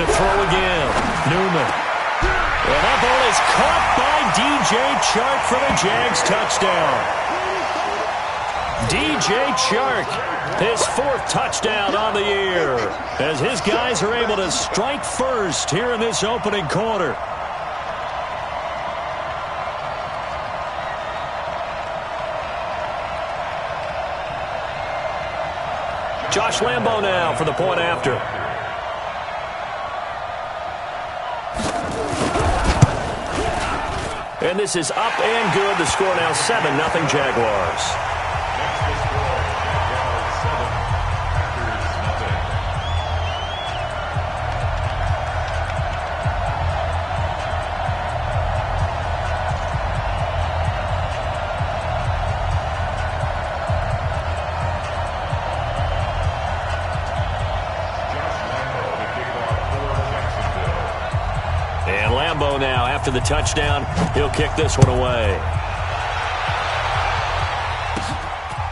to throw again. Newman. And that ball is caught by DJ Chark for the Jags touchdown. DJ Chark, his 4th touchdown on the year, as his guys are able to strike first here in this opening quarter. Josh Lambo now for the point after. And this is up and good. The score now 7-0 Jaguars. And Lambo now, after the touchdown, he'll kick this one away.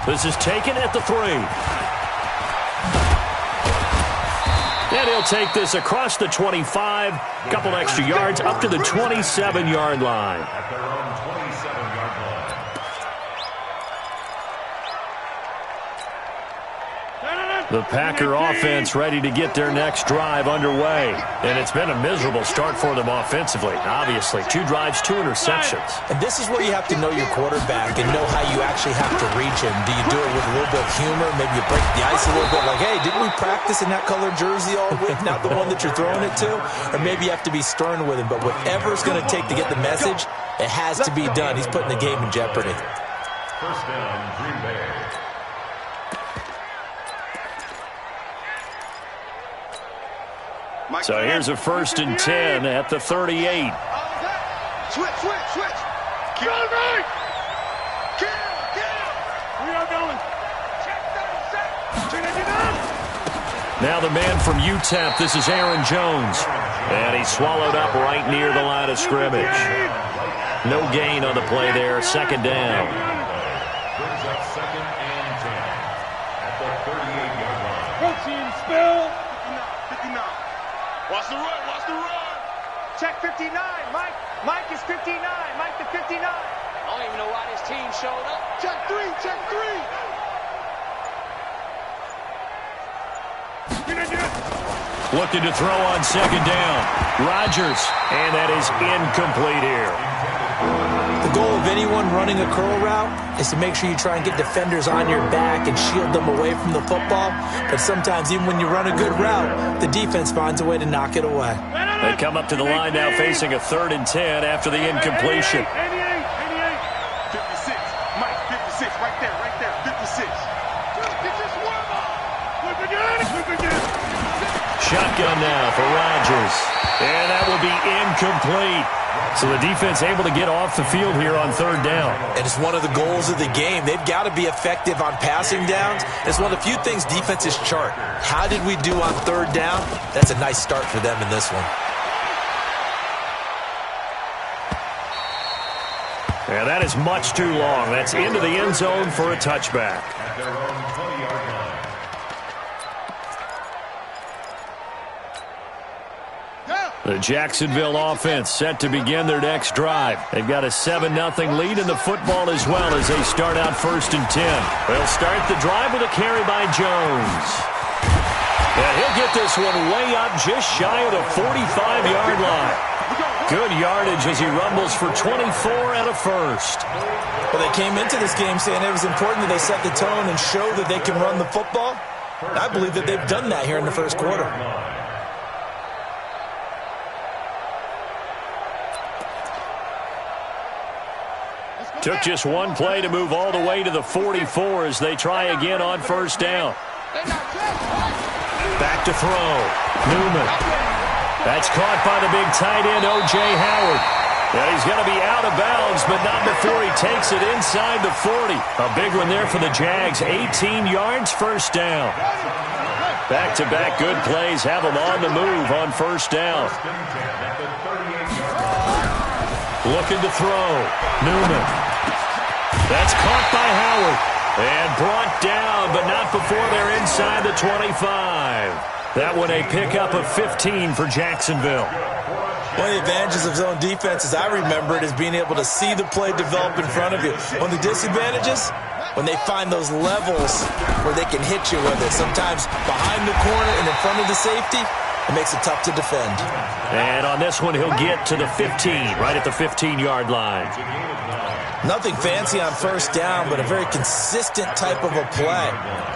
This is taken at the 3. And he'll take this across the 25, couple extra yards up to the 27-yard line. At their own 27-yard line. The Packer offense ready to get their next drive underway. And it's been a miserable start for them offensively. Obviously, 2 drives, 2 interceptions. And this is where you have to know your quarterback and know how you actually have to reach him. Do you do it with a little bit of humor? Maybe you break the ice a little bit like, hey, didn't we practice in that color jersey all week? Not the one that you're throwing it to? Or maybe you have to be stern with him. But whatever it's going to take to get the message, it has to be done. He's putting the game in jeopardy. First down, Green Bay. So here's a 1st and 10 at the 38. Switch. Kill me! Kill! We are going. Now the man from UTEP, this is Aaron Jones. And he's swallowed up right near the line of scrimmage. No gain on the play there, 2nd down. Brings up 2nd and 10 at the 38-yard line. Protein spill. 59. Watch the run. Check 59. Mike is 59. Mike the 59. I don't even know why this team showed up. Check 3. Looking to throw on 2nd down. Rodgers, and that is incomplete here. The goal of anyone running a curl route is to make sure you try and get defenders on your back and shield them away from the football. But sometimes, even when you run a good route, the defense finds a way to knock it away. They come up to the line now facing a 3rd and 10 after the incompletion. 56. Mike, 56. Right there. 56. Shotgun now for Rodgers. And that will be incomplete. So the defense able to get off the field here on 3rd down. And it's one of the goals of the game. They've got to be effective on passing downs. It's one of the few things defenses chart. How did we do on 3rd down? That's a nice start for them in this one. And that is much too long. That's into the end zone for a touchback. At their own 20-yard line. The Jacksonville offense set to begin their next drive. They've got a 7-0 lead in the football as well as they start out 1st and 10. They'll start the drive with a carry by Jones. And he'll get this one way up just shy of the 45-yard line. Good yardage as he rumbles for 24 and a 1st. Well, they came into this game saying it was important that they set the tone and show that they can run the football. I believe that they've done that here in the 1st quarter. Took just one play to move all the way to the 44 as they try again on 1st down. Back to throw. Newman. That's caught by the big tight end, O.J. Howard. And he's going to be out of bounds, but not before he takes it inside the 40. A big one there for the Jags. 18 yards, 1st down. Back-to-back good plays have them on the move on 1st down. Looking to throw. Newman. That's caught by Howard. And brought down, but not before they're inside the 25. That one a pickup of 15 for Jacksonville. One of the advantages of zone defense, as I remember it, is being able to see the play develop in front of you. One of the disadvantages, when they find those levels where they can hit you with it. Sometimes behind the corner and in front of the safety, it makes it tough to defend. And on this one, he'll get to the 15, right at the 15-yard line. Nothing fancy on first down, but a very consistent type of a play.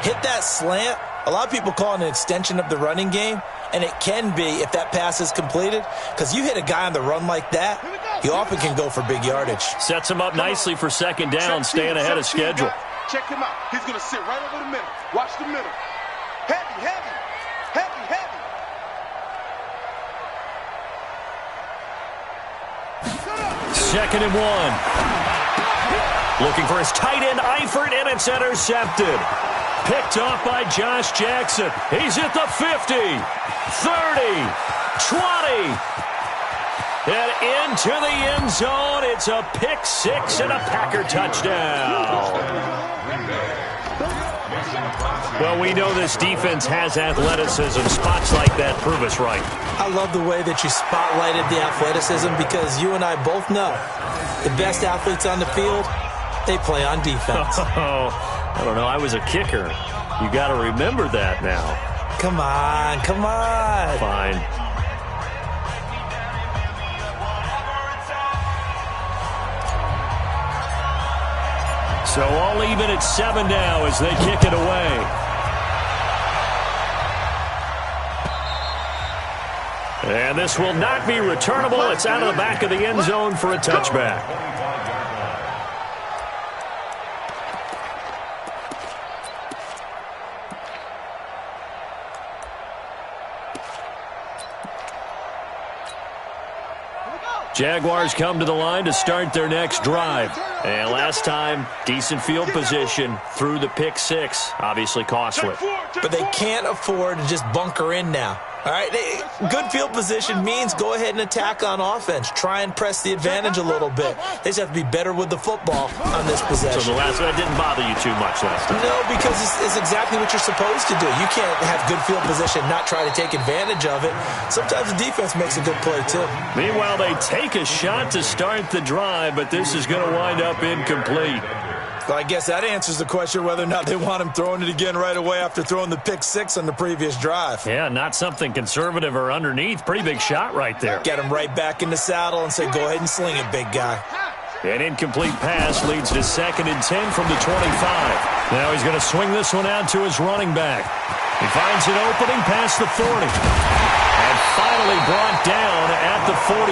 Hit that slant. A lot of people call it an extension of the running game, and it can be if that pass is completed, because you hit a guy on the run like that, he often can go for big yardage. Sets him up nicely for second down, staying ahead of schedule. Check him out. He's going to sit right over the middle. Watch the middle. Heavy, heavy, heavy, heavy. Second and 1. Looking for his tight end, Eifert, and it's intercepted. Picked off by Josh Jackson. He's at the 50, 30, 20. And into the end zone. It's a pick six and a Packer touchdown. Well, we know this defense has athleticism. Spots like that prove us right. I love the way that you spotlighted the athleticism, because you and I both know the best athletes on the field, they play on defense. I don't know. I was a kicker. You got to remember that now. Come on, come on. Fine. So all even at 7 now as they kick it away. And this will not be returnable. It's out of the back of the end zone for a touchback. Jaguars come to the line to start their next drive. And last time, decent field position through the pick six. Obviously costly. But they can't afford to just bunker in now. All right, good field position means go ahead and attack on offense. Try and press the advantage a little bit. They just have to be better with the football on this possession. So the last one didn't bother you too much last time? No, because it's exactly what you're supposed to do. You can't have good field position, not try to take advantage of it. Sometimes the defense makes a good play, too. Meanwhile, they take a shot to start the drive, but this is going to wind up incomplete. Well, I guess that answers the question whether or not they want him throwing it again right away after throwing the pick six on the previous drive. Yeah, not something conservative or underneath. Pretty big shot right there. Get him right back in the saddle and say, go ahead and sling it, big guy. An incomplete pass leads to 2nd and 10 from the 25. Now he's going to swing this one out to his running back. He finds an opening past the 40. And finally brought down at the 43.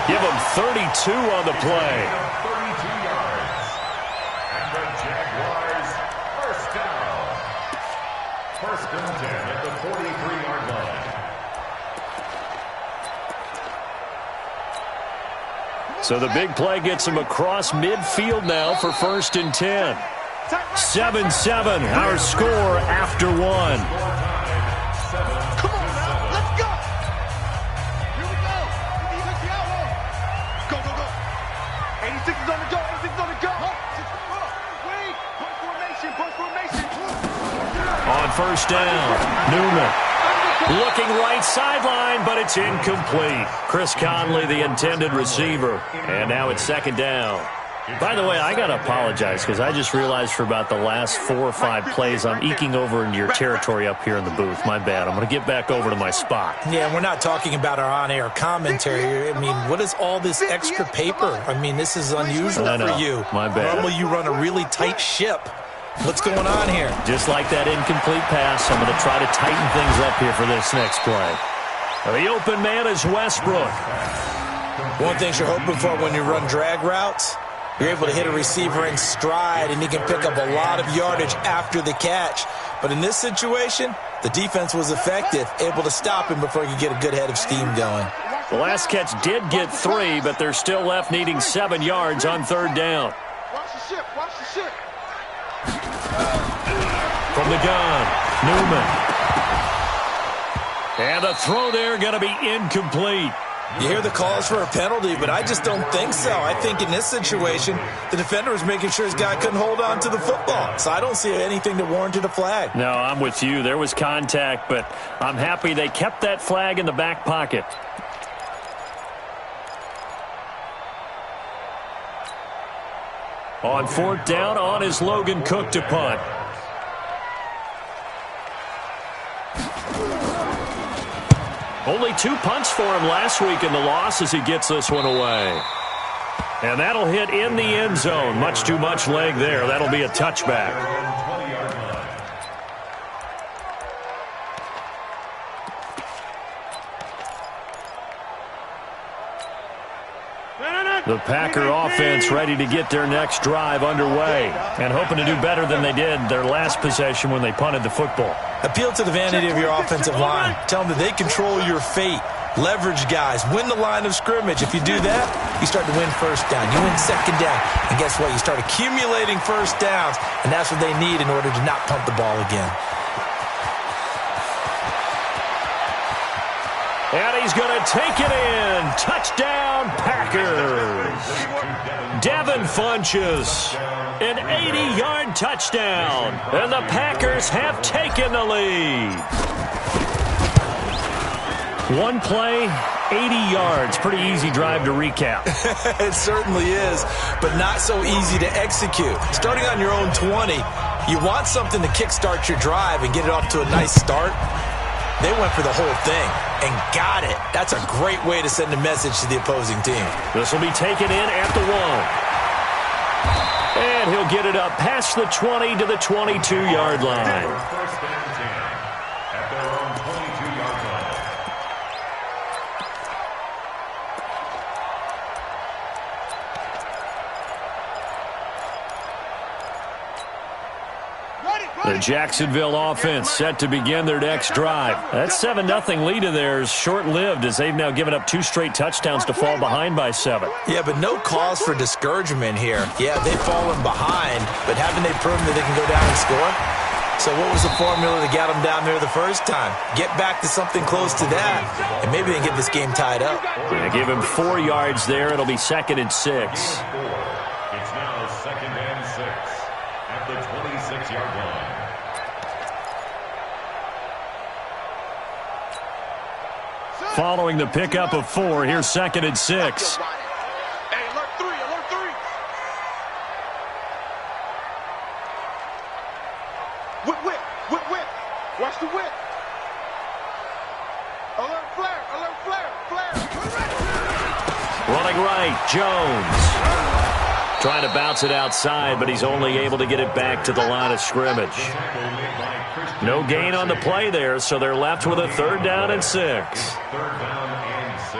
Give him 32 on the play. First and 10 at the 43-yard line. So the big play gets him across midfield now for 1st and 10. 7-7, our score after 1. Come on now, let's go. Here we go. Go, go, go. 86 is on the go, 86 is on the go. Wait, punch formation. On 1st down, Newman looking right sideline, but it's incomplete. Chris Conley, the intended receiver, and now it's 2nd down. By the way, I got to apologize because I just realized for about the last 4 or 5 plays I'm eking over into your territory up here in the booth. My bad. I'm going to get back over to my spot. Yeah, we're not talking about our on-air commentary. I mean, what is all this extra paper? I mean, this is unusual for you. My bad. Normally you run a really tight ship. What's going on here? Just like that incomplete pass, I'm going to try to tighten things up here for this next play. The open man is Westbrook. One thing you're hoping for when you run drag routes, you're able to hit a receiver in stride, and he can pick up a lot of yardage after the catch. But in this situation, the defense was effective, able to stop him before he could get a good head of steam going. The last catch did get 3, but they're still left needing 7 yards on 3rd down. Watch the ship, watch the ship. From the gun, Newman. And the throw there going to be incomplete. You hear the calls for a penalty, but I just don't think so. I think in this situation, the defender was making sure his guy couldn't hold on to the football. So I don't see anything that warranted a flag. No, I'm with you. There was contact, but I'm happy they kept that flag in the back pocket. On 4th down, on is Logan Cook to punt. Only 2 punts for him last week in the loss as he gets this one away. And that'll hit in the end zone. Much too much leg there. That'll be a touchback. The Packer offense ready to get their next drive underway and hoping to do better than they did their last possession when they punted the football. Appeal to the vanity of your offensive line. Tell them that they control your fate. Leverage guys. Win the line of scrimmage. If you do that, you start to win first down. You win second down. And guess what? You start accumulating first downs, and that's what they need in order to not punt the ball again. And he's going to take it in. Touchdown, Packers. Devin Funchess, an 80-yard touchdown. And the Packers have taken the lead. One play, 80 yards. Pretty easy drive to recap. It certainly is, but not so easy to execute. Starting on your own 20, you want something to kickstart your drive and get it off to a nice start. They went for the whole thing and got it. That's a great way to send a message to the opposing team. This will be taken in at the 1. And he'll get it up past the 20 to the 22-yard line. First and 10 at their own 22-yard line. The Jacksonville offense set to begin their next drive. That 7-0 lead of theirs short-lived as they've now given up 2 straight touchdowns to fall behind by 7. Yeah, but no cause for discouragement here. Yeah, they've fallen behind, but haven't they proven that they can go down and score? So what was the formula that got them down there the first time? Get back to something close to that, and maybe they can get this game tied up. Yeah, give him 4 yards there. It'll be 2nd and 6. It's now 2nd and 6 at the 26-yard line. Following the pickup of 4, here's 2nd and 6. Hey, alert 3, alert 3. Whip, whip, whip, whip. Watch the whip. Alert flare, flare. Running right, Jones. Trying to bounce it outside, but he's only able to get it back to the line of scrimmage. No gain on the play there, so they're left with a 3rd down and 6. 3rd down and 6.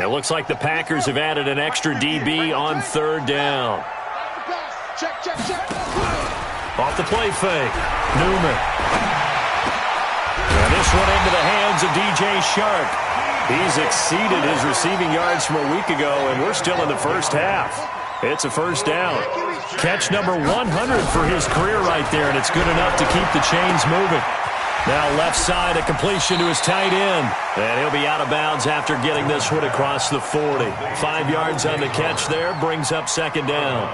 It looks like the Packers have added an extra DB on 3rd down. Check. Off the play fake, Newman. And this one into the hands of DJ Shark. He's exceeded his receiving yards from a week ago, and we're still in the first half. It's a 1st down. Catch number 100 for his career right there, and it's good enough to keep the chains moving. Now left side, a completion to his tight end. And he'll be out of bounds after getting this one across the 40. 5 yards on the catch there, brings up 2nd down.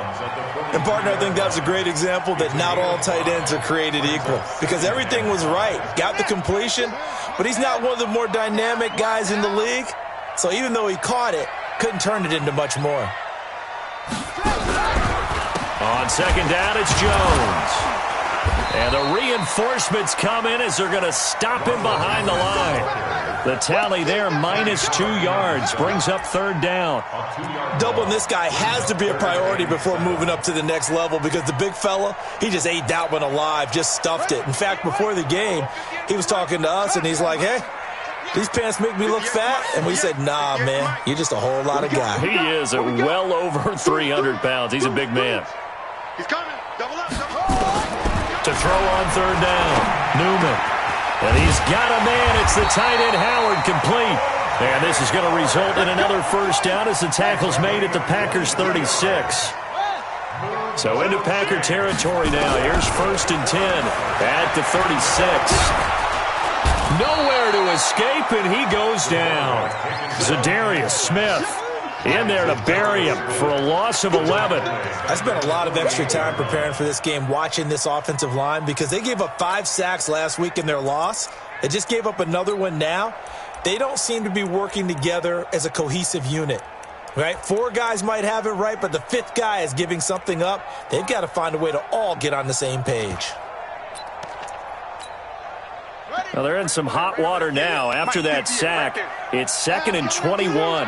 And, partner, I think that's a great example that not all tight ends are created equal. Because everything was right. Got the completion, but he's not one of the more dynamic guys in the league. So even though he caught it, couldn't turn it into much more. On 2nd down, it's Jones. And the reinforcements come in as they're going to stop him behind the line. The tally there, -2 yards, brings up 3rd down. Doubling this guy has to be a priority before moving up to the next level because the big fella, he just ate that one alive, just stuffed it. In fact, before the game, he was talking to us, and he's like, hey, these pants make me look fat? And we said, nah, man, you're just a whole lot of guy. He is at well over 300 pounds. He's a big man. He's coming. Double up. To throw on 3rd down, Newman. And he's got a man. It's the tight end, Howard, complete. And this is going to result in another first down as the tackle's made at the Packers' 36. So into Packer territory now. Here's 1st and 10 at the 36. Nowhere to escape, and he goes down. Zadarius Smith in there to bury him for a loss of 11. I spent a lot of extra time preparing for this game, watching this offensive line, because they gave up 5 sacks last week in their loss. They just gave up another one now. They don't seem to be working together as a cohesive unit. Right? 4 guys might have it right, but the 5th guy is giving something up. They've got to find a way to all get on the same page. Well, they're in some hot water now after that sack. It's 2nd and 21.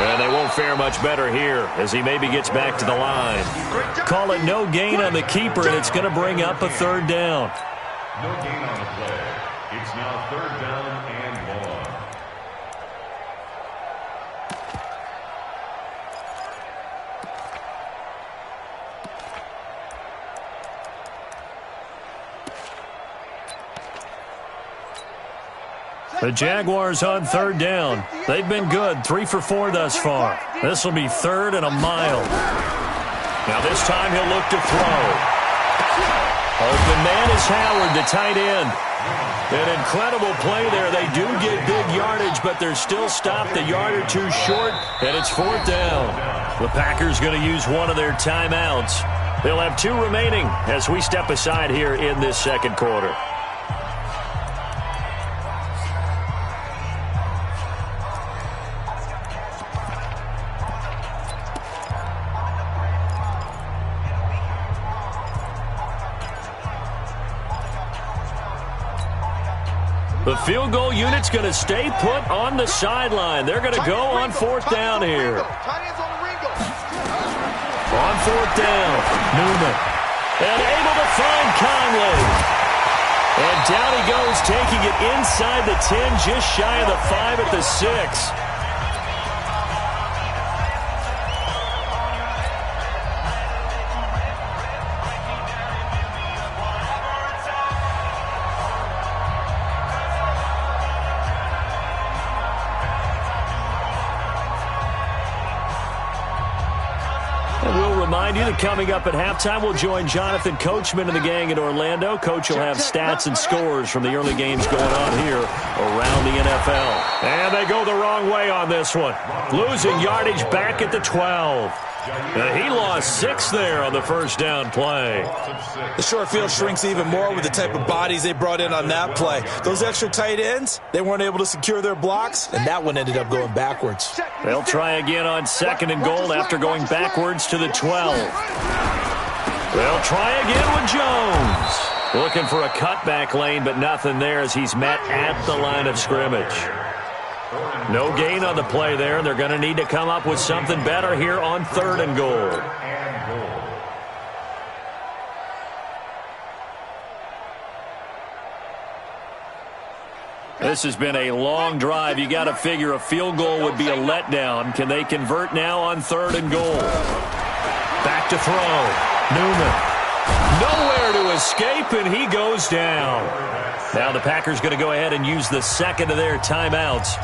And they won't fare much better here as he maybe gets back to the line. Call it no gain on the keeper, and it's going to bring up a 3rd down. No gain on the play. It's now 3rd down and long. The Jaguars on 3rd down. They've been good, 3 for 4 thus far. This will be 3rd and a mile. Now this time he'll look to throw. Open man is Howard, the tight end. An incredible play there. They do get big yardage, but they're still stopped a yard or 2 short, and it's 4th down. The Packers going to use one of their timeouts. They'll have 2 remaining as we step aside here in this 2nd quarter. The field goal unit's going to stay put on the sideline. They're going to go on 4th down here. On 4th down, Newman. And able to find Conley. And down he goes, taking it inside the 10, just shy of the 5 at the 6. Remind you that coming up at halftime, we'll join Jonathan Coachman and the gang in Orlando. Coach will have stats and scores from the early games going on here around the NFL. And they go the wrong way on this one. Losing yardage back at the 12. He lost 6 there on the first down play. The short field shrinks even more with the type of bodies they brought in on that play. Those extra tight ends, they weren't able to secure their blocks, and that one ended up going backwards. They'll try again on 2nd and goal after going backwards to the 12. They'll try again with Jones. Looking for a cutback lane, but nothing there as he's met at the line of scrimmage. No gain on the play there, and they're going to need to come up with something better here on 3rd and goal. This has been a long drive. You got to figure a field goal would be a letdown. Can they convert now on 3rd and goal? Back to throw. Newman. Nowhere to escape, and he goes down. Now the Packers going to go ahead and use the 2nd of their timeouts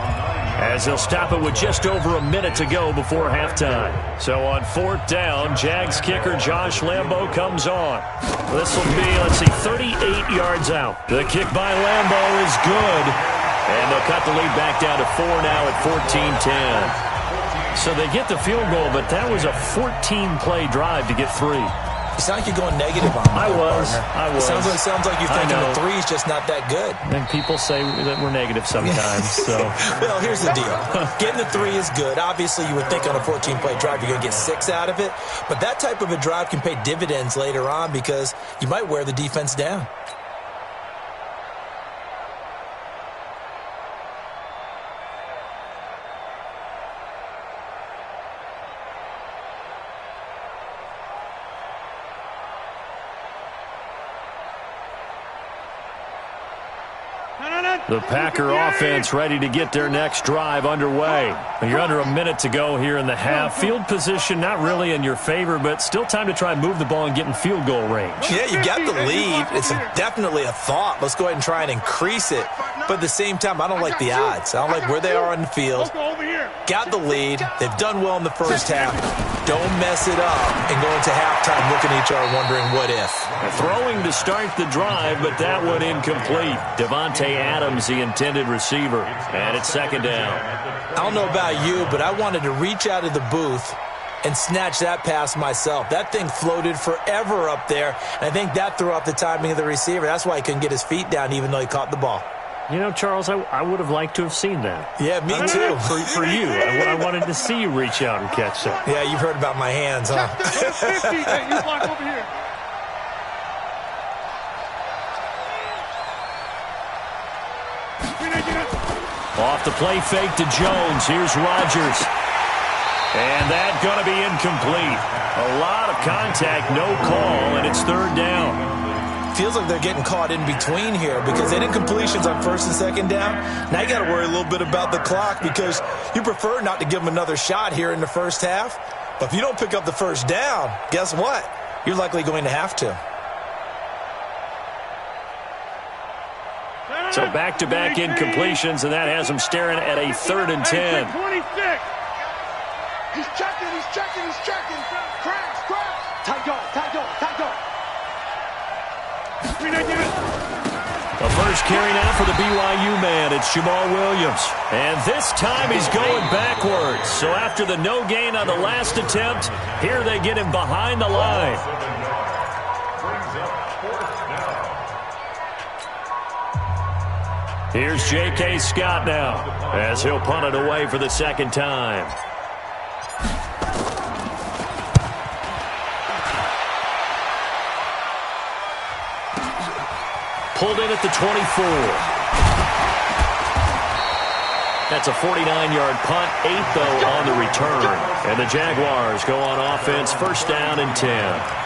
as they'll stop it with just over a minute to go before halftime. So on 4th down, Jags kicker Josh Lambo comes on. This will be, 38 yards out. The kick by Lambo is good, and they'll cut the lead back down to 4 now at 14-10. So they get the field goal, but that was a 14-play drive to get 3. You sound like you're going negative on me. I was. It sounds like you're thinking the 3 is just not that good. And people say that we're negative sometimes. So, well, here's the deal. Getting the 3 is good. Obviously, you would think on a 14-play drive you're going to get 6 out of it. But that type of a drive can pay dividends later on because you might wear the defense down. The Packer offense ready to get their next drive underway. You're under a minute to go here in the half. Field position not really in your favor, but still time to try and move the ball and get in field goal range. Yeah, you got the lead. It's definitely a thought. Let's go ahead and try and increase it. But at the same time, I don't like the odds. I don't like where they are on the field. Got the lead. They've done well in the first half. Don't mess it up and go into halftime looking at each other wondering what if. Throwing to start the drive, but that one incomplete. Devontae Adams, the intended receiver. And it's second down. I don't know about you, but I wanted to reach out of the booth and snatch that pass myself. That thing floated forever up there, and I think that threw off the timing of the receiver. That's why he couldn't get his feet down even though he caught the ball. You know, Charles, I would have liked to have seen that. Yeah, me too. For you. I wanted to see you reach out and catch that. Yeah, you've heard about my hands, huh? Hey, you block over here. Off the play fake to Jones. Here's Rodgers. And that's going to be incomplete. A lot of contact, no call, and it's third down. Feels like they're getting caught in between here because they did completions on first and second down. Now you got to worry a little bit about the clock because you prefer not to give them another shot here in the first half. But if you don't pick up the first down, guess what? You're likely going to have to. So back-to-back incompletions, and that has them staring at a 3rd and 10. 26. He's checking. Crash. Tight dog. The first carry now for the BYU man. It's Jamal Williams. And this time he's going backwards. So after the no gain on the last attempt, here they get him behind the line. Here's J.K. Scott now as he'll punt it away for the second time. Pulled in at the 24. That's a 49-yard punt, 8 though on the return. And the Jaguars go on offense, first down and 10.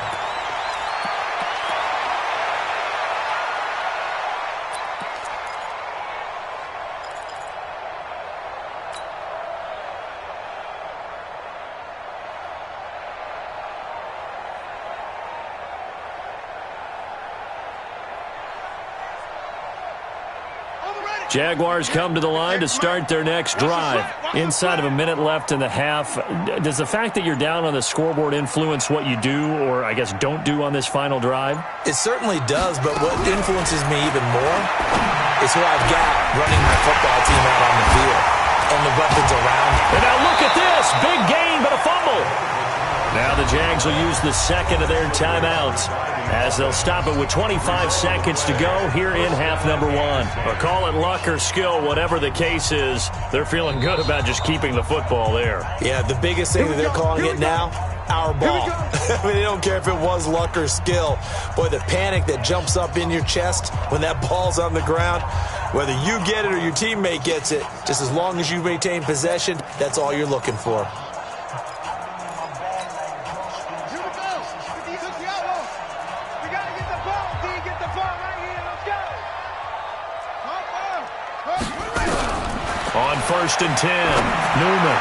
Jaguars come to the line to start their next drive. Inside of a minute left in the half, does the fact that you're down on the scoreboard influence what you do or, I guess, don't do on this final drive? It certainly does, but what influences me even more is who I've got running my football team out on the field and the weapons around. And now look at this. Big gain, but a fumble. Now the Jags will use the second of their timeouts as they'll stop it with 25 seconds to go here in half number 1. Or call it luck or skill, whatever the case is, they're feeling good about just keeping the football there. Yeah, the biggest thing that they're calling it now, our ball. I mean, they don't care if it was luck or skill. Boy, the panic that jumps up in your chest when that ball's on the ground, whether you get it or your teammate gets it, just as long as you maintain possession, that's all you're looking for. On first and 10, Newman.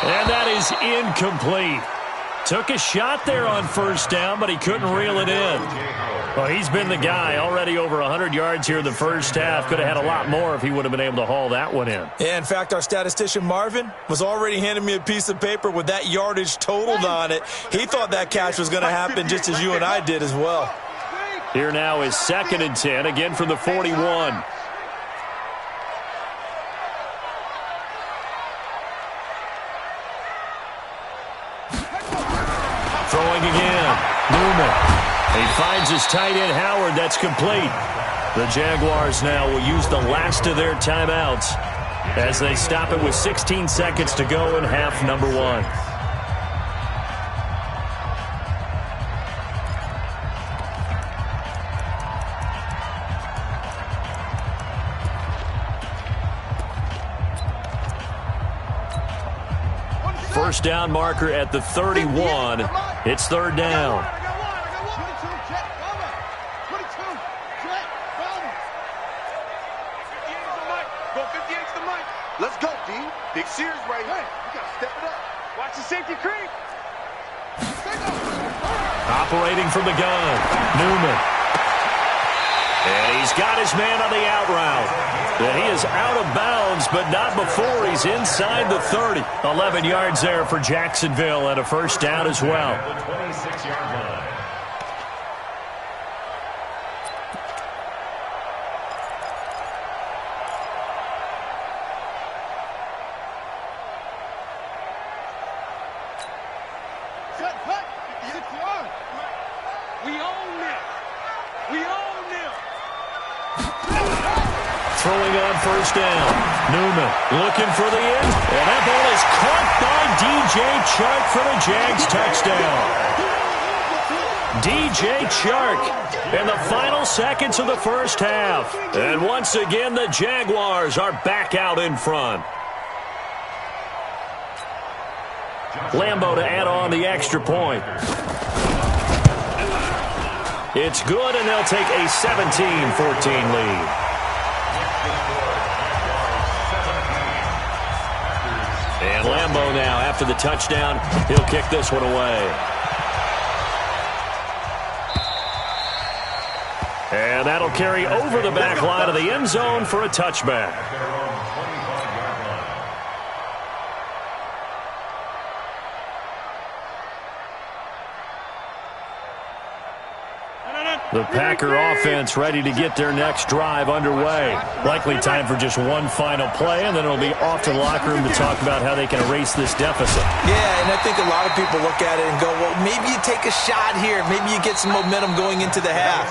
And that is incomplete. Took a shot there on first down, but he couldn't reel it in. Well, he's been the guy. Already over 100 yards here in the first half. Could have had a lot more if he would have been able to haul that one in. Yeah, in fact, our statistician Marvin was already handing me a piece of paper with that yardage totaled on it. He thought that catch was going to happen just as you and I did as well. Here now is second and 10, again from the 41. Throwing again. Newman. He finds his tight end, Howard. That's complete. The Jaguars now will use the last of their timeouts as they stop it with 16 seconds to go in half number 1. First down marker at the 31. It's third down. Big Sears right here. You got to step it up. Watch the safety creep. Operating from the gun, Newman. And he's got his man on the out route. And he is out of bounds, but not before he's inside the 30. 11 yards there for Jacksonville and a first down as well. The 26-yard line. We own them. We own them. Throwing on first down. Newman looking for the end. And that ball is caught by DJ Chark for the Jags touchdown. DJ Chark in the final seconds of the first half. And once again, the Jaguars are back out in front. Lambeau to add on the extra point. It's good, and they'll take a 17-14 lead. And Lambeau now, after the touchdown, he'll kick this one away. And that'll carry over the back line of the end zone for a touchback. The Packer offense ready to get their next drive underway. Likely time for just one final play, and then it'll be off to the locker room to talk about how they can erase this deficit. Yeah, and I think a lot of people look at it and go, well, maybe you take a shot here. Maybe you get some momentum going into the half.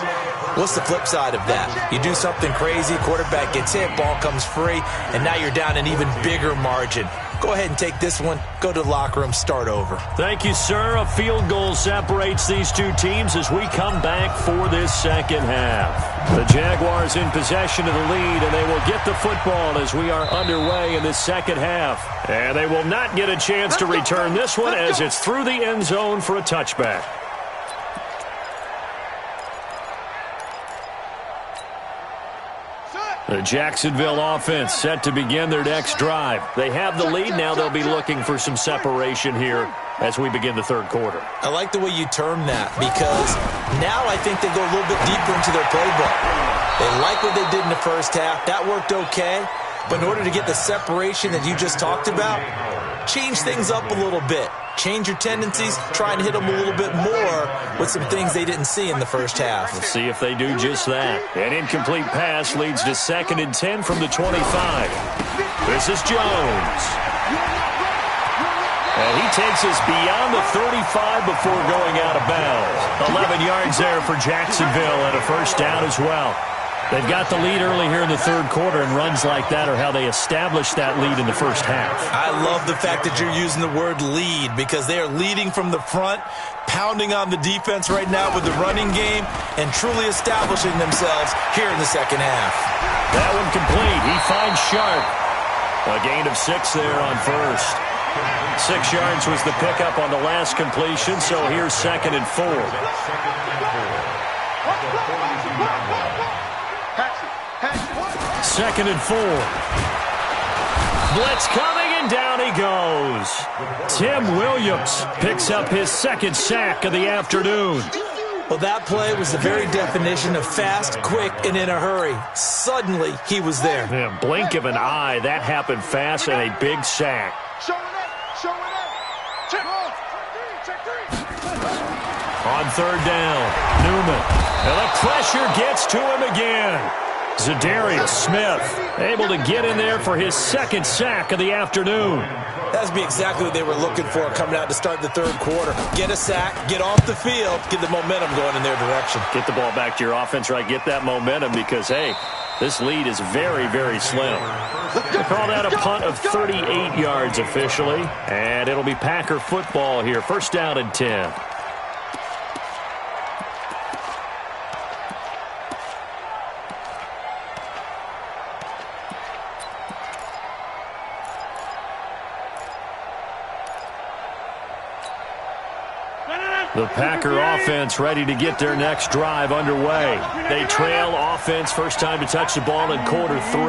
What's the flip side of that? You do something crazy, quarterback gets hit, ball comes free, and now you're down an even bigger margin. Go ahead and take this one, go to the locker room, start over. Thank you, sir. A field goal separates these two teams as we come back for this second half. The Jaguars in possession of the lead, and they will get the football as we are underway in this second half. And they will not get a chance to return this one as it's through the end zone for a touchback. The Jacksonville offense set to begin their next drive. They have the lead. Now they'll be looking for some separation here as we begin the third quarter. I like the way you term that because now I think they go a little bit deeper into their playbook. They like what they did in the first half. That worked okay. But in order to get the separation that you just talked about, change things up a little bit. Change your tendencies, try and hit them a little bit more with some things they didn't see in the first half. We'll see if they do just that. An incomplete pass leads to 2nd and 10 from the 25. This is Jones. And he takes us beyond the 35 before going out of bounds. 11 yards there for Jacksonville and a first down as well. They've got the lead early here in the third quarter, and runs like that are how they established that lead in the first half. I love the fact that you're using the word lead because they are leading from the front, pounding on the defense right now with the running game, and truly establishing themselves here in the second half. That one complete. He finds Sharp. A gain of 6 there on first. 6 yards was the pickup on the last completion, so here's 2nd and 4. Second and 4. Blitz coming, and down he goes. Tim Williams picks up his 2nd sack of the afternoon. Well, that play was the very definition of fast, quick, and in a hurry. Suddenly, he was there. Yeah, blink of an eye, that happened fast, and a big sack. Show it up. Show it up. Check 3. On third down, Newman. And the pressure gets to him again. Zadarius Smith able to get in there for his 2nd sack of the afternoon. That'd be exactly what they were looking for coming out to start the third quarter. Get a sack, get off the field, get the momentum going in their direction. Get the ball back to your offense, right? Get that momentum because, hey, this lead is very, very slim. They call that a punt of 38 yards officially, and it'll be Packer football here. First down and 10. The Packer offense ready to get their next drive underway. They trail offense first time to touch the ball in quarter 3,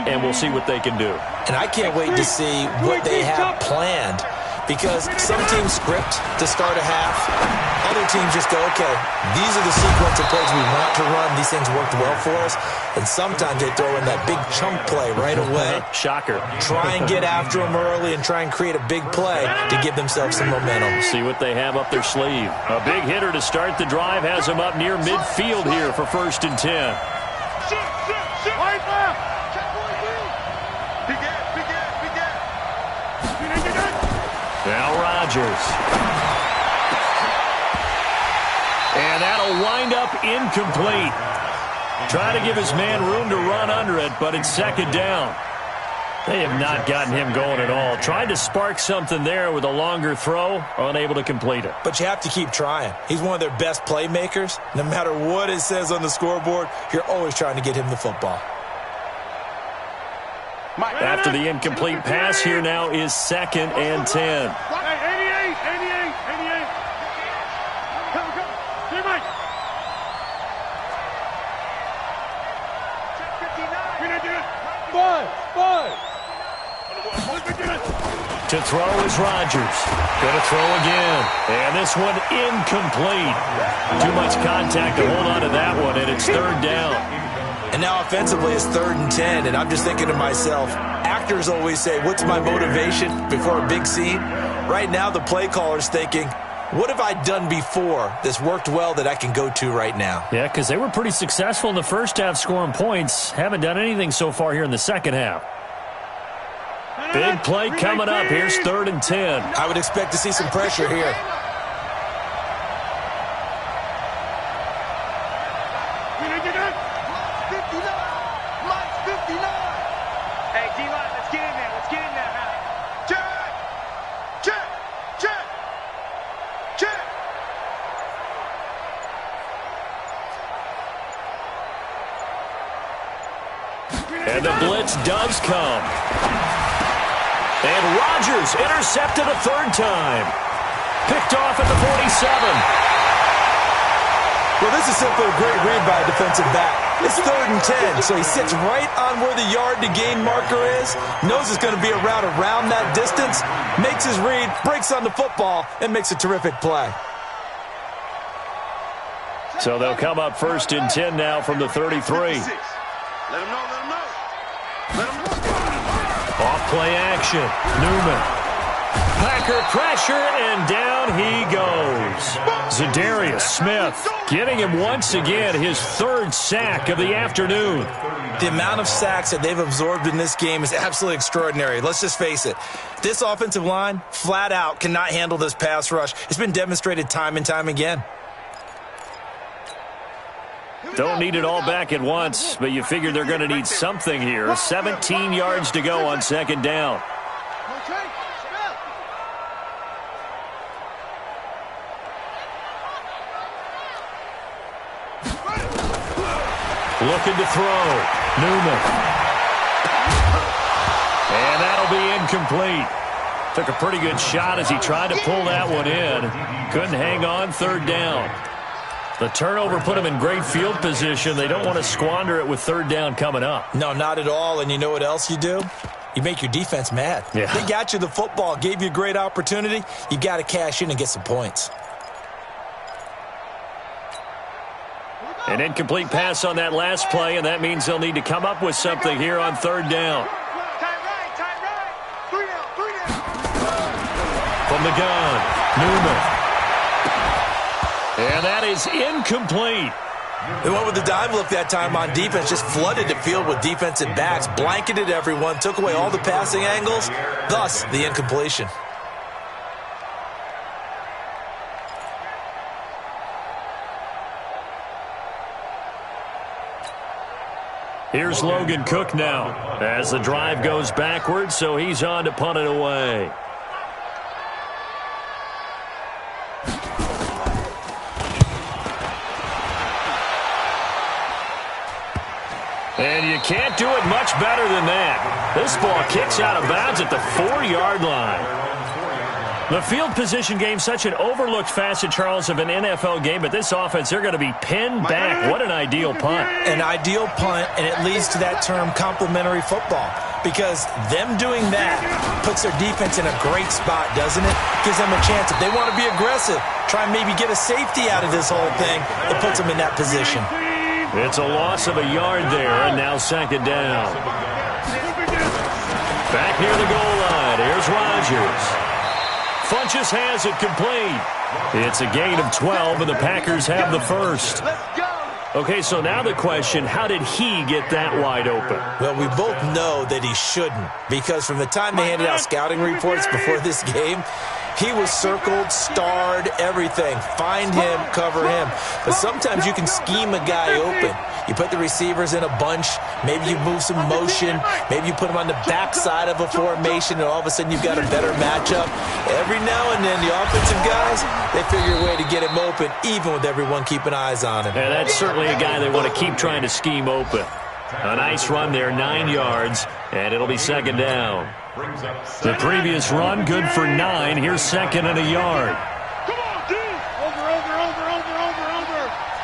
and we'll see what they can do. And I can't wait to see what they have planned, because some teams script to start a half. Other teams just go, okay, these are the sequence of plays we want to run. These things worked well for us. And sometimes they throw in that big chunk play right away. Shocker. Try and get after them early and try and create a big play to give themselves some momentum. See what they have up their sleeve. A big hitter to start the drive has them up near midfield here for 1st and 10. Now Rodgers. And that'll wind up incomplete. Trying to give his man room to run under it, but it's 2nd down. They have not gotten him going at all. Tried to spark something there with a longer throw, unable to complete it. But you have to keep trying. He's one of their best playmakers. No matter what it says on the scoreboard, you're always trying to get him the football. After the incomplete pass, here now is 2nd and 10. To throw is Rodgers. Going to throw again. And this one incomplete. Too much contact to hold on to that one, and it's 3rd down. And now offensively it's 3rd and 10, and I'm just thinking to myself, actors always say, what's my motivation before a big scene? Right now the play caller's thinking, what have I done before that's worked well that I can go to right now? Yeah, because they were pretty successful in the first half scoring points. Haven't done anything so far here in the second half. Big play coming up. Here's 3rd and 10. I would expect to see some pressure here. And the blitz does come. And Rodgers intercepted a 3rd time. Picked off at the 47. Well, this is simply a great read by a defensive back. It's 3rd and 10, so he sits right on where the yard to gain marker is, knows it's going to be a route around that distance, makes his read, breaks on the football, and makes a terrific play. So they'll come up 1st and 10 now from the 33. Let him know, let him know. Let him know. Off-play action. Newman. Packer pressure, and down he goes. Za'Darius Smith getting him once again his 3rd sack of the afternoon. The amount of sacks that they've absorbed in this game is absolutely extraordinary. Let's just face it. This offensive line, flat out, cannot handle this pass rush. It's been demonstrated time and time again. Don't need it all back at once, but you figure they're going to need something here. 17 yards to go on 2nd down. Looking to throw. Newman. And that'll be incomplete. Took a pretty good shot as he tried to pull that one in. Couldn't hang on. 3rd down. The turnover put them in great field position. They don't want to squander it with 3rd down coming up. No, not at all. And you know what else you do? You make your defense mad. Yeah. They got you the football, gave you a great opportunity. You got to cash in and get some points. An incomplete pass on that last play, and that means they'll need to come up with something here on 3rd down. From the gun, Newman. And that is incomplete. They went with the dime look that time on defense, just flooded the field with defensive backs, blanketed everyone, took away all the passing angles, thus the incompletion. Here's Logan Cook now as the drive goes backwards, so he's on to punt it away. And you can't do it much better than that. This ball kicks out of bounds at the 4-yard line. The field position game, such an overlooked facet, Charles, of an NFL game, but this offense, they're going to be pinned back. What an ideal punt. An ideal punt, and it leads to that term complementary football, because them doing that puts their defense in a great spot, doesn't it? Gives them a chance. If they want to be aggressive, try and maybe get a safety out of this whole thing, it puts them in that position. It's a loss of a yard there, and now second down. Back near the goal line, here's Rodgers. Funchess has it complete. It's a gain of 12, and the Packers have the first. Okay, so now the question, how did he get that wide open? Well, we both know that he shouldn't, because from the time they handed out scouting reports before this game, he was circled, starred, everything. Find him, cover him. But sometimes you can scheme a guy open. You put the receivers in a bunch. Maybe you move some motion. Maybe you put them on the backside of a formation, and all of a sudden you've got a better matchup. Every now and then, the offensive guys, they figure a way to get him open, even with everyone keeping eyes on him. And that's certainly a guy they want to keep trying to scheme open. A nice run there, 9 yards, and it'll be second down. The previous run, good for 9. Here's second and a yard. Come on, dude! Over.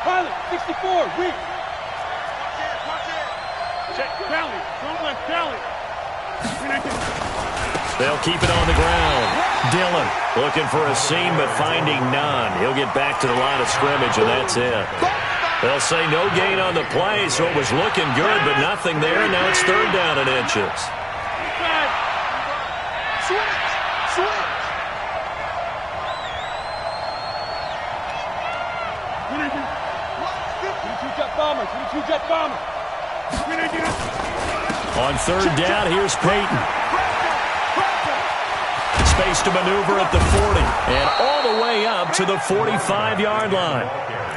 Pilot, 64, weak. Watch it. Check, Cali. Don't let Cali. They'll keep it on the ground. Dillon looking for a seam, but finding none. He'll get back to the line of scrimmage, and that's it. They'll say no gain on the play, so it was looking good, but nothing there, and now it's third down and inches. Switch. 22-jet bomber. On third down, here's Peyton. Space to maneuver at the 40, and all the way up to the 45-yard line.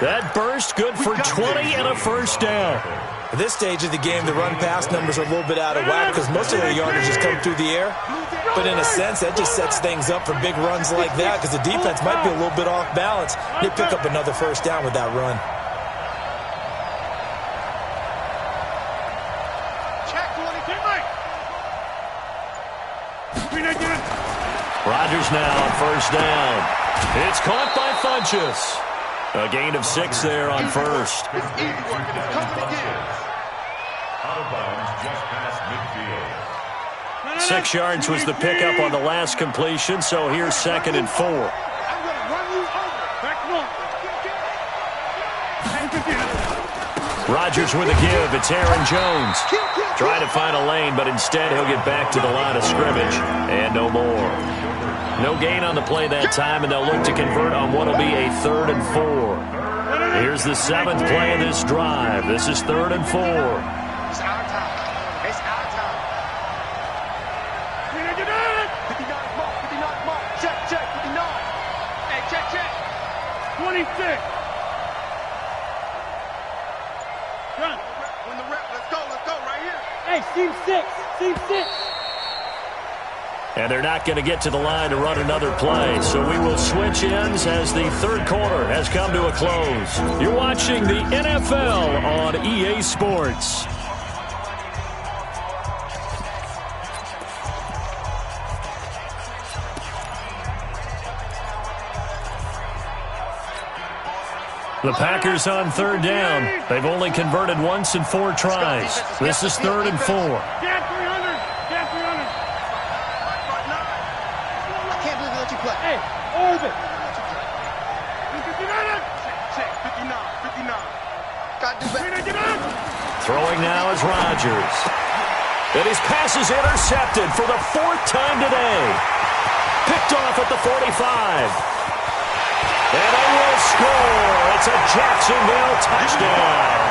That burst good for 20 and a first down. At this stage of the game, the run-pass numbers are a little bit out of whack because most of their yardage has come through the air. But in a sense, that just sets things up for big runs like that because the defense might be a little bit off balance. They pick up another first down with that run. Rodgers now on first down. It's caught by Funchess. A gain of 6 there on first. Out of bounds just past midfield. 6 yards was the pickup on the last completion, so here's second and 4. Rodgers with a give. It's Aaron Jones. Trying to find a lane, but instead he'll get back to the line of scrimmage. And no more. No gain on the play that time, and they'll look to convert on what will be a 3rd and 4. Here's the 7th play of this drive. This is 3rd and 4. It's our time. It's our time. 59 mark. Check, 59. Hey, check. 26. Run. When the rep, let's go right here. Hey, seam 6. And they're not going to get to the line to run another play. So we will switch ends as the third quarter has come to a close. You're watching the NFL on EA Sports. The Packers on third down. They've only converted once in 4 tries. This is 3rd and 4. Hey, Orbit. 59. Check, 59. Got to do better. Throwing now is Rodgers. And his pass is intercepted for the 4th time today. Picked off at the 45. And they will score. It's a Jacksonville touchdown.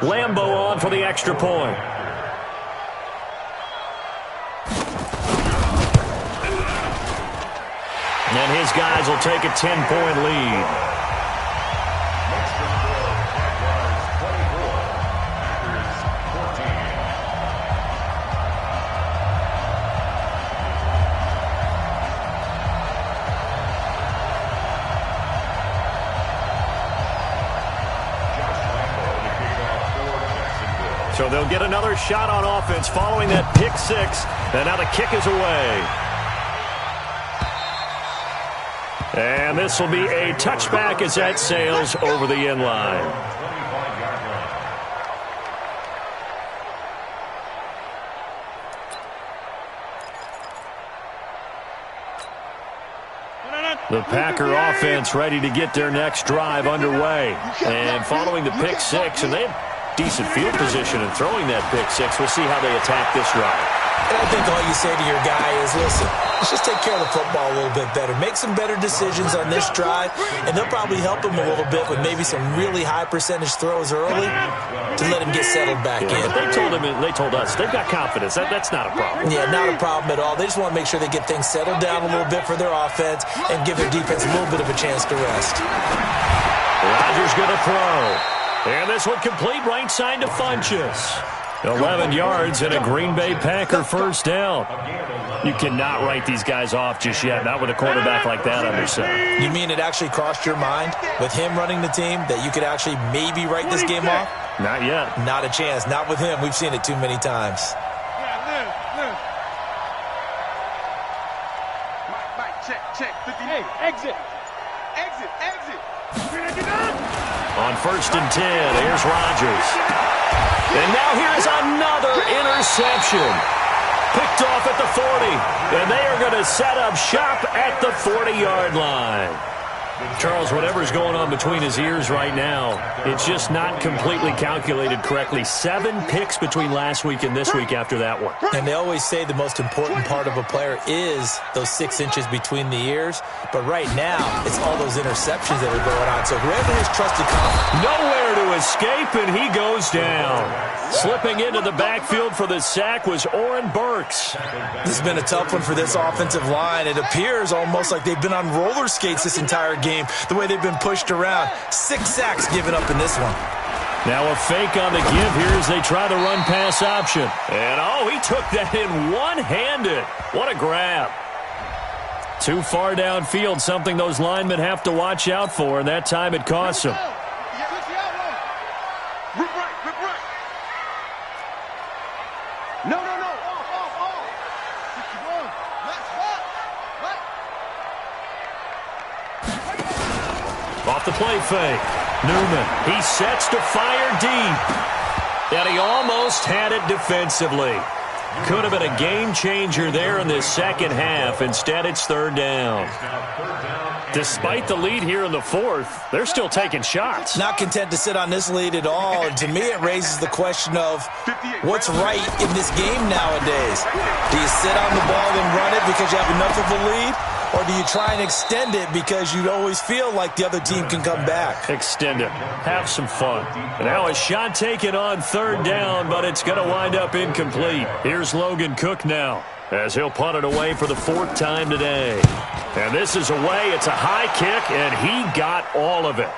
Lambeau on for the extra point. And his guys will take a 10-point lead. So they'll get another shot on offense following that pick six. And now the kick is away. And this will be a touchback as that sails over the end line. The Packer offense ready to get their next drive underway. And following the pick six, and they have decent field position in throwing that pick six. We'll see how they attack this drive. And I think all you say to your guy is, listen, let's just take care of the football a little bit better. Make some better decisions on this drive, and they'll probably help him a little bit with maybe some really high percentage throws early to let him get settled back in. But they told us they've got confidence. That's not a problem. Yeah, not a problem at all. They just want to make sure they get things settled down a little bit for their offense and give their defense a little bit of a chance to rest. Rodgers going to throw. And this one complete right side to Funchess. 11 yards and a Green Bay Packer first down. You cannot write these guys off just yet, not with a quarterback like that under center. You mean it actually crossed your mind with him running the team that you could actually maybe write this game off? Not yet. Not a chance. Not with him. We've seen it too many times. Mike, check. Hey, exit. On 1st and 10, here's Rodgers. And now here's another interception. Picked off at the 40. And they are going to set up shop at the 40-yard line. Charles, whatever's going on between his ears right now, it's just not completely calculated correctly. 7 picks between last week and this week after that one. And they always say the most important part of a player is those 6 inches between the ears. But right now, it's all those interceptions that are going on. So whoever has trusted confidence. Nowhere to escape, and he goes down. Slipping into the backfield for the sack was Oren Burks. This has been a tough one for this offensive line. It appears almost like they've been on roller skates this entire game, the way they've been pushed around. 6 sacks given up in this one. Now a fake on the give here as they try the run-pass option. And, he took that in one-handed. What a grab. Too far downfield, something those linemen have to watch out for, and that time it costs them. No. Off the play fake. Newman, he sets to fire deep. And he almost had it defensively. Could have been a game changer there in this second half. Instead, it's 3rd down. Despite the lead here in the 4th, they're still taking shots. Not content to sit on this lead at all. And to me, it raises the question of what's right in this game nowadays. Do you sit on the ball and run it because you have enough of a lead? Or do you try and extend it because you always feel like the other team can come back? Extend it. Have some fun. And now a shot taken on 3rd down, but it's going to wind up incomplete. Here's Logan Cook now, as he'll punt it away for the 4th time today. And this is away. It's a high kick, and he got all of it.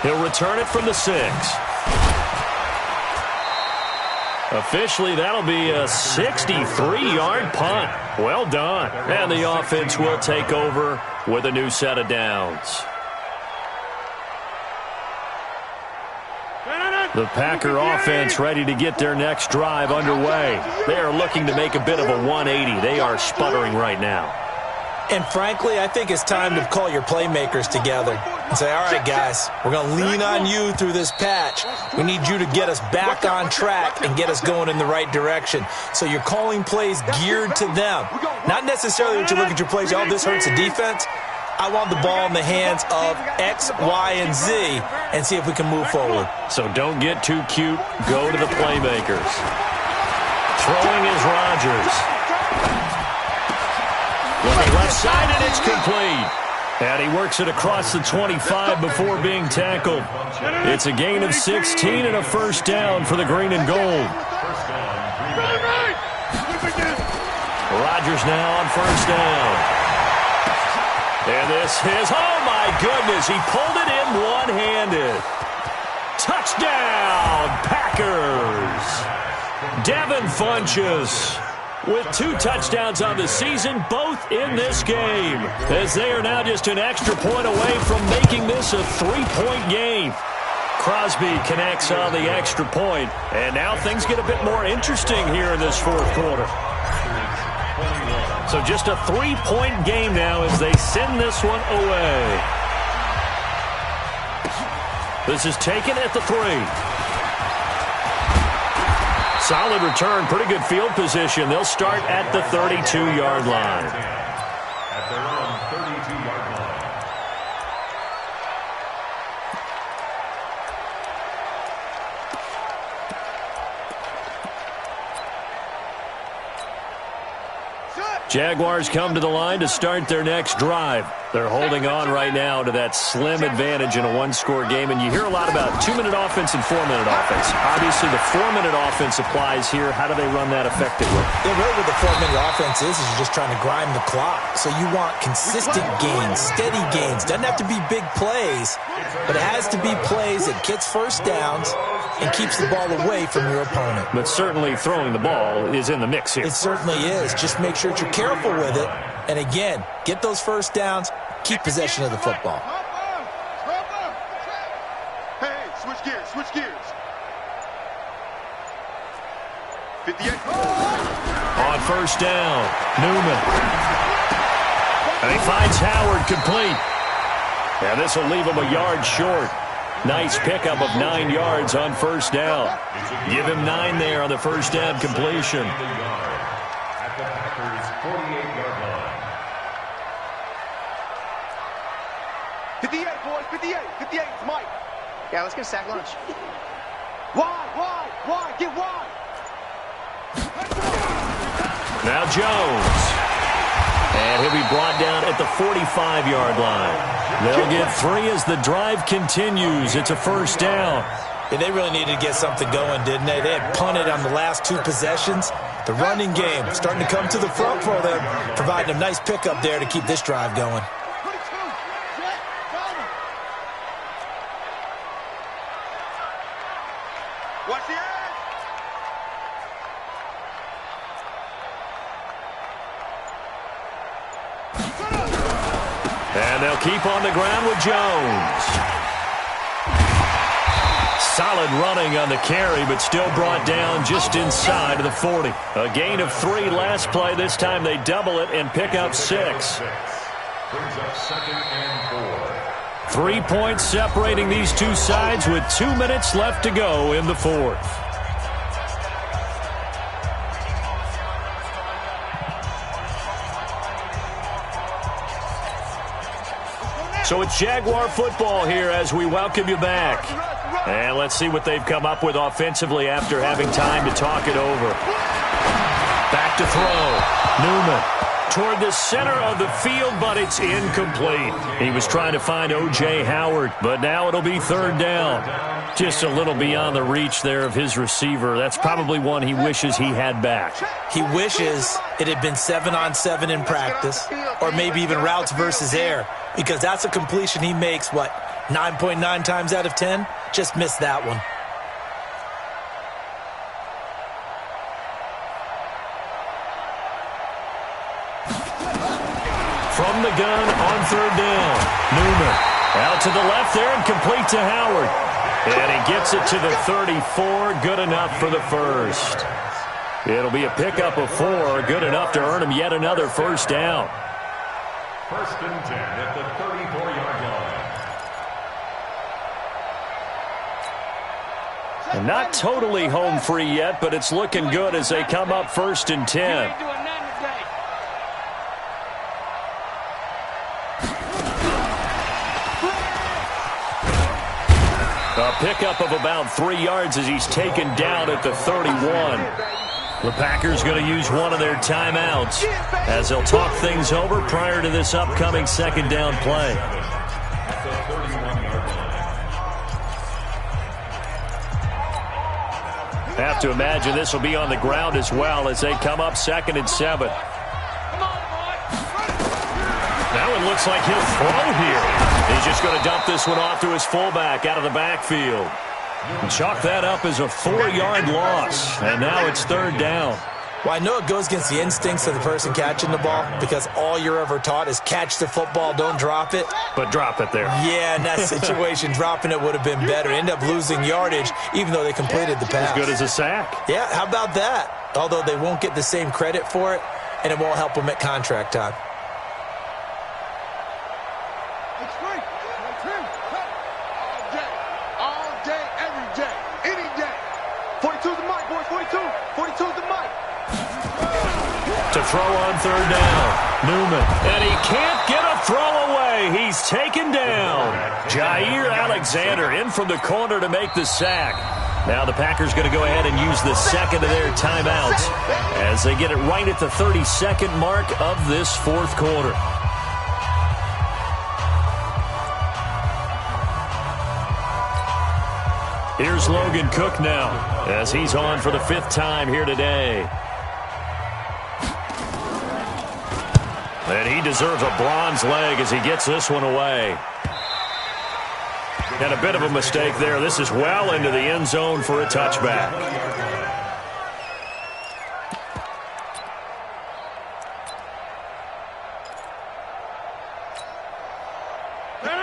He'll return it from the 6. Officially, that'll be a 63-yard punt. Well done. And the offense will take over with a new set of downs. The Packer offense ready to get their next drive underway. They are looking to make a bit of a 180. They are sputtering right now. And frankly, I think it's time to call your playmakers together and say, all right, guys, we're going to lean on you through this patch. We need you to get us back on track and get us going in the right direction. So you're calling plays geared to them. Not necessarily that you look at your plays, this hurts the defense. I want the ball in the hands of X, Y, and Z and see if we can move forward. So don't get too cute. Go to the playmakers. Throwing is Rodgers. Looking left side, and it's complete. And he works it across the 25 before being tackled. It's a gain of 16 and a first down for the green and gold. Rodgers now on first down. And this is, oh my goodness, he pulled it in one-handed. Touchdown, Packers. Devin Funchess with 2 touchdowns on the season, both in this game, as they are now just an extra point away from making this a 3-point game. Crosby connects on the extra point, and now things get a bit more interesting here in this fourth quarter. So just a 3-point game now as they send this one away. This is taken at the 3. Solid return, pretty good field position. They'll start at the 32-yard line. At their own 32-yard line. Jaguars come to the line to start their next drive. They're holding on right now to that slim advantage in a one-score game, and you hear a lot about 2-minute offense and 4-minute offense. Obviously, the 4-minute offense applies here. How do they run that effectively? Yeah, really what the 4-minute offense is you're just trying to grind the clock. So you want consistent gains, steady gains. Doesn't have to be big plays, but it has to be plays that gets first downs and keeps the ball away from your opponent. But certainly throwing the ball is in the mix here. It certainly is. Just make sure that you're careful with it. And again, get those first downs, keep possession of the football. Hey, switch gears, switch gears. 58. On first down, Newman. And he finds Howard complete. And this will leave him a yard short. Nice pickup of 9 yards on first down. Give him 9 there on the first down completion. At the Packers' 48-yard line. 58, boys, 58. 58, it's Mike. Yeah, let's get a sack lunch. Wide, get wide. Now Jones. And he'll be brought down at the 45-yard line. They'll get 3 as the drive continues. It's a first down. Yeah, they really needed to get something going, didn't they? They had punted on the last 2 possessions. The running game starting to come to the front for them, providing a nice pickup there to keep this drive going. Watch the edge. And they'll keep on the ground with Jones. Solid running on the carry, but still brought down just inside of the 40. A gain of 3 last play. This time they double it and pick up 6. Brings up 2nd and 4. 3 points separating these two sides with 2 minutes left to go in the fourth. So it's Jaguar football here as we welcome you back. And let's see what they've come up with offensively after having time to talk it over. Back to throw. Newman toward the center of the field, but it's incomplete. He was trying to find O.J. Howard, but now it'll be third down. Just a little beyond the reach there of his receiver. That's probably one he wishes he had back. He wishes it had been 7-on-7 in practice, or maybe even routes versus air, because that's a completion he makes, 9.9 times out of 10? Just missed that one. From the gun on third down. Newman out to the left there and complete to Howard. And he gets it to the 34. Good enough for the first. It'll be a pickup of 4. Good enough to earn him yet another first down. 1st and 10 at the 34-yard line. And not totally home free yet, but it's looking good as they come up 1st and 10. A pickup of about 3 yards as he's taken down at the 31. The Packers going to use one of their timeouts as they'll talk things over prior to this upcoming second down play. At the 31-yard line. Have to imagine this will be on the ground as well as they come up 2nd and 7. Now it looks like he'll throw here. He's just going to dump this one off to his fullback out of the backfield. And chalk that up as a 4-yard loss. And now it's third down. Well, I know it goes against the instincts of the person catching the ball because all you're ever taught is catch the football, don't drop it. But drop it there. Yeah, in that situation, dropping it would have been better. End up losing yardage, even though they completed the pass. As good as a sack. Yeah, how about that? Although they won't get the same credit for it, and it won't help them at contract time. All day, every day, any day. 42's the mic, boys. 42's the mic. To throw on third down. Newman. And he can't get a throw away. He's taken down. Jair Alexander in from the corner to make the sack. Now the Packers going to go ahead and use the second of their timeouts as they get it right at the 32nd mark of this fourth quarter. Here's Logan Cook now as he's on for the 5th time here today. And he deserves a bronze leg as he gets this one away. And a bit of a mistake there. This is well into the end zone for a touchback.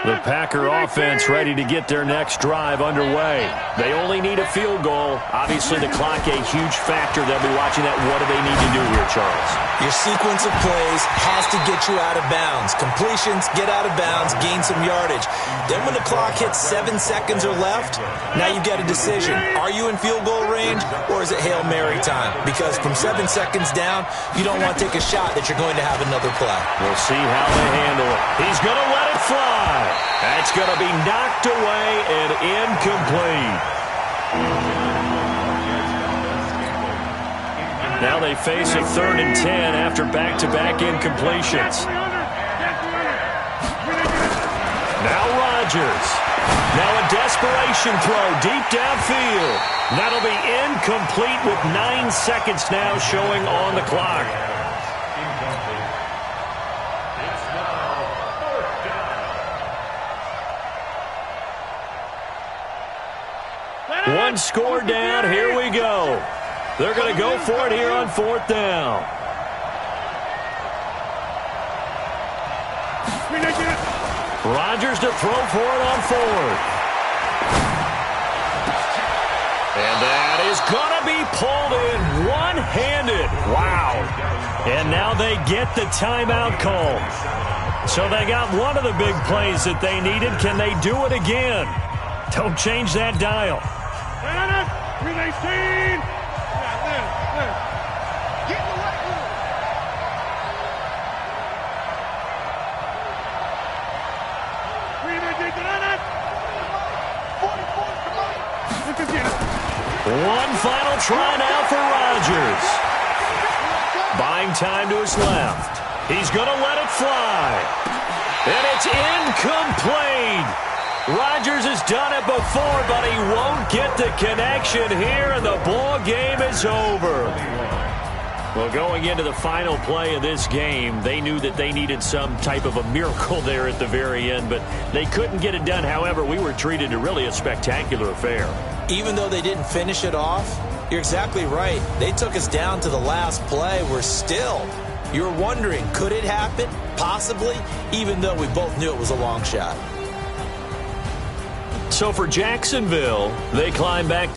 The Packer offense ready to get their next drive underway. They only need a field goal. Obviously, the clock a huge factor. They'll be watching that. What do they need to do here, Charles? Your sequence of plays has to get you out of bounds. Completions, get out of bounds, gain some yardage. Then when the clock hits 7 seconds or left, now you've got a decision. Are you in field goal range or is it Hail Mary time? Because from 7 seconds down, you don't want to take a shot that you're going to have another play. We'll see how they handle it. He's going to let it fly. That's going to be knocked away and incomplete. Now they face a 3rd and 10 after back-to-back incompletions. Now Rodgers. Now a desperation throw deep downfield. That'll be incomplete with 9 seconds now showing on the clock. One score down. Here we go. They're going to go for it here on 4th down. Rodgers to throw for it on 4th. And that is going to be pulled in one-handed. Wow. And now they get the timeout call. So they got one of the big plays that they needed. Can they do it again? Don't change that dial. 319. Get in the right room. One final try now for Rodgers. Buying time to his left. He's going to let it fly. And it's incomplete. Rodgers has done it before, but he won't get the connection here, and the ball game is over. Well, going into the final play of this game, they knew that they needed some type of a miracle there at the very end, but they couldn't get it done. However, we were treated to really a spectacular affair. Even though they didn't finish it off, you're exactly right. They took us down to the last play. We're still, you're wondering, could it happen? Possibly, even though we both knew it was a long shot. So for Jacksonville, they climb back